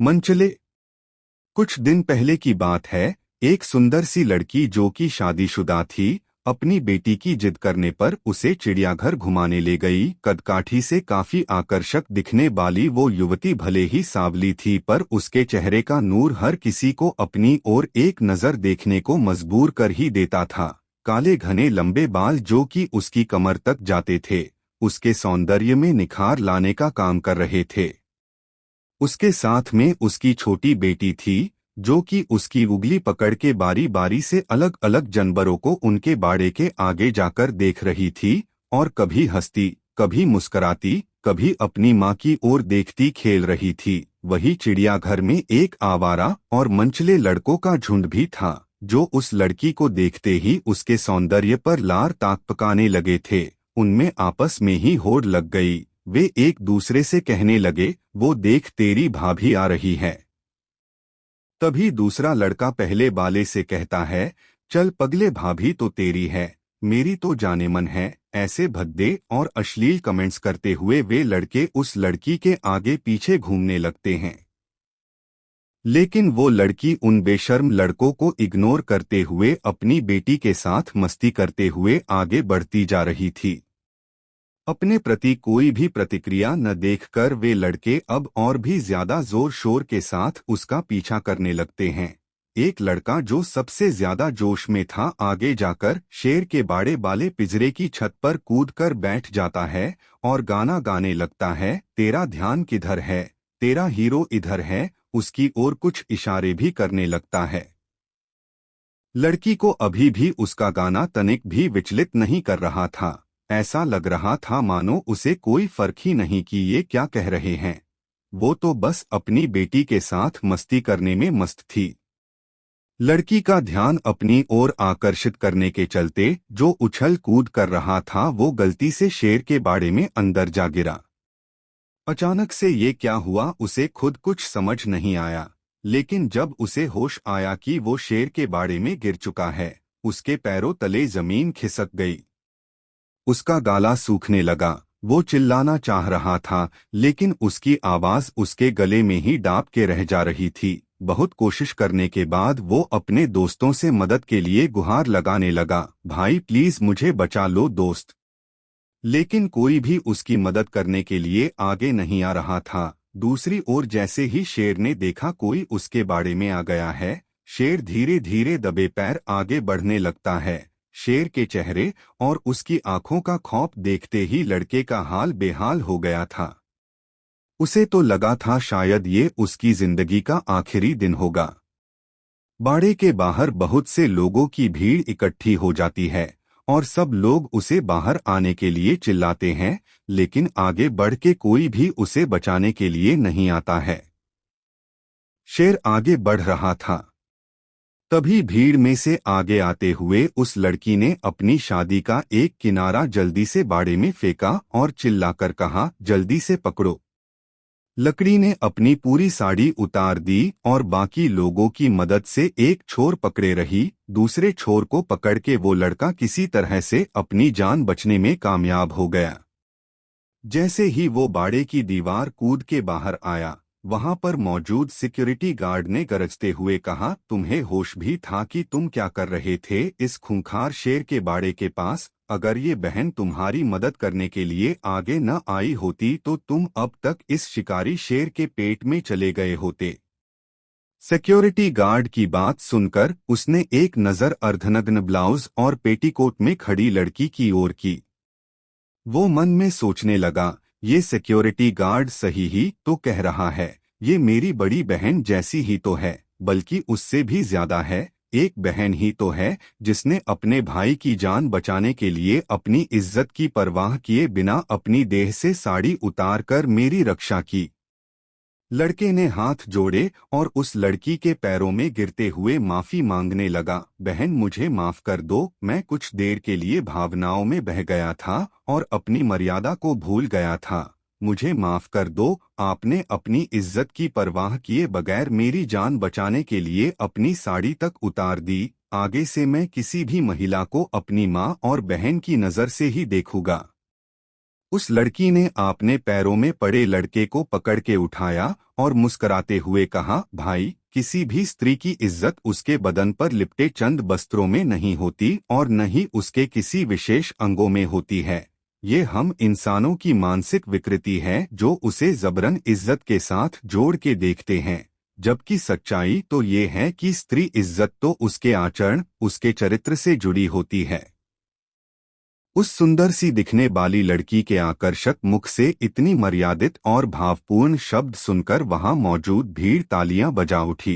मनचले। कुछ दिन पहले की बात है। एक सुंदर सी लड़की जो कि शादीशुदा थी, अपनी बेटी की जिद करने पर उसे चिड़ियाघर घुमाने ले गई। कदकाठी से काफी आकर्षक दिखने वाली वो युवती भले ही सांवली थी, पर उसके चेहरे का नूर हर किसी को अपनी ओर एक नजर देखने को मजबूर कर ही देता था। काले घने लंबे बाल जो कि उसकी कमर तक जाते थे, उसके सौंदर्य में निखार लाने का काम कर रहे थे। उसके साथ में उसकी छोटी बेटी थी, जो कि उसकी उंगली पकड़ के बारी बारी से अलग अलग जानवरों को उनके बाड़े के आगे जाकर देख रही थी, और कभी हंसती, कभी मुस्कुराती, कभी अपनी माँ की ओर देखती खेल रही थी। वही चिड़ियाघर में एक आवारा और मनचले लड़कों का झुंड भी था, जो उस लड़की को देखते ही उसके सौंदर्य पर लार ताक पकाने लगे थे। उनमें आपस में ही होड़ लग गई। वे एक दूसरे से कहने लगे, वो देख तेरी भाभी आ रही है। तभी दूसरा लड़का पहले वाले से कहता है, चल पगले, भाभी तो तेरी है, मेरी तो जाने मन है। ऐसे भद्दे और अश्लील कमेंट्स करते हुए वे लड़के उस लड़की के आगे पीछे घूमने लगते हैं। लेकिन वो लड़की उन बेशर्म लड़कों को इग्नोर करते हुए अपनी बेटी के साथ मस्ती करते हुए आगे बढ़ती जा रही थी। अपने प्रति कोई भी प्रतिक्रिया न देखकर वे लड़के अब और भी ज्यादा जोर शोर के साथ उसका पीछा करने लगते हैं। एक लड़का जो सबसे ज्यादा जोश में था, आगे जाकर शेर के बाड़े वाले पिंजरे की छत पर कूदकर बैठ जाता है और गाना गाने लगता है, तेरा ध्यान किधर है, तेरा हीरो इधर है। उसकी ओर कुछ इशारे भी करने लगता है। लड़की को अभी भी उसका गाना तनिक भी विचलित नहीं कर रहा था। ऐसा लग रहा था मानो उसे कोई फर्क ही नहीं कि ये क्या कह रहे हैं। वो तो बस अपनी बेटी के साथ मस्ती करने में मस्त थी। लड़की का ध्यान अपनी ओर आकर्षित करने के चलते जो उछल कूद कर रहा था, वो गलती से शेर के बाड़े में अंदर जा गिरा। अचानक से ये क्या हुआ, उसे खुद कुछ समझ नहीं आया। लेकिन जब उसे होश आया कि वो शेर के बाड़े में गिर चुका है, उसके पैरों तले जमीन खिसक गई। उसका गला सूखने लगा। वो चिल्लाना चाह रहा था, लेकिन उसकी आवाज उसके गले में ही दाब के रह जा रही थी। बहुत कोशिश करने के बाद वो अपने दोस्तों से मदद के लिए गुहार लगाने लगा, भाई प्लीज मुझे बचा लो दोस्त। लेकिन कोई भी उसकी मदद करने के लिए आगे नहीं आ रहा था। दूसरी ओर जैसे ही शेर ने देखा कोई उसके बाड़े में आ गया है, शेर धीरे धीरे दबे पैर आगे बढ़ने लगता है। शेर के चेहरे और उसकी आंखों का खौफ देखते ही लड़के का हाल बेहाल हो गया था। उसे तो लगा था शायद ये उसकी जिंदगी का आखिरी दिन होगा। बाड़े के बाहर बहुत से लोगों की भीड़ इकट्ठी हो जाती है और सब लोग उसे बाहर आने के लिए चिल्लाते हैं, लेकिन आगे बढ़ के कोई भी उसे बचाने के लिए नहीं आता है। शेर आगे बढ़ रहा था। तभी भीड़ में से आगे आते हुए उस लड़की ने अपनी शादी का एक किनारा जल्दी से बाड़े में फेंका और चिल्लाकर कहा, जल्दी से पकड़ो। लकड़ी ने अपनी पूरी साड़ी उतार दी और बाकी लोगों की मदद से एक छोर पकड़े रही। दूसरे छोर को पकड़ के वो लड़का किसी तरह से अपनी जान बचने में कामयाब हो गया। जैसे ही वो बाड़े की दीवार कूद के बाहर आया, वहां पर मौजूद सिक्योरिटी गार्ड ने गरजते हुए कहा, तुम्हें होश भी था कि तुम क्या कर रहे थे इस खूंखार शेर के बाड़े के पास? अगर ये बहन तुम्हारी मदद करने के लिए आगे न आई होती तो तुम अब तक इस शिकारी शेर के पेट में चले गए होते। सिक्योरिटी गार्ड की बात सुनकर उसने एक नजर अर्धनग्न ब्लाउज और पेटीकोट में खड़ी लड़की की ओर की। वो मन में सोचने लगा, ये सिक्योरिटी गार्ड सही ही तो कह रहा है, ये मेरी बड़ी बहन जैसी ही तो है, बल्कि उससे भी ज्यादा है। एक बहन ही तो है जिसने अपने भाई की जान बचाने के लिए अपनी इज्जत की परवाह किए बिना अपनी देह से साड़ी उतार कर मेरी रक्षा की। लड़के ने हाथ जोड़े और उस लड़की के पैरों में गिरते हुए माफी मांगने लगा, बहन मुझे माफ कर दो, मैं कुछ देर के लिए भावनाओं में बह गया था और अपनी मर्यादा को भूल गया था। मुझे माफ कर दो, आपने अपनी इज्जत की परवाह किए बगैर मेरी जान बचाने के लिए अपनी साड़ी तक उतार दी। आगे से मैं किसी भी महिला को अपनी माँ और बहन की नज़र से ही देखूंगा। उस लड़की ने अपने पैरों में पड़े लड़के को पकड़ के उठाया और मुस्कराते हुए कहा, भाई, किसी भी स्त्री की इज्जत उसके बदन पर लिपटे चंद वस्त्रों में नहीं होती और न ही उसके किसी विशेष अंगों में होती है। ये हम इंसानों की मानसिक विकृति है जो उसे जबरन इज्जत के साथ जोड़ के देखते हैं, जबकि सच्चाई तो ये है कि स्त्री इज्जत तो उसके आचरण, उसके चरित्र से जुड़ी होती है। उस सुंदर सी दिखने वाली लड़की के आकर्षक मुख से इतनी मर्यादित और भावपूर्ण शब्द सुनकर वहां मौजूद भीड़ तालियां बजा उठी।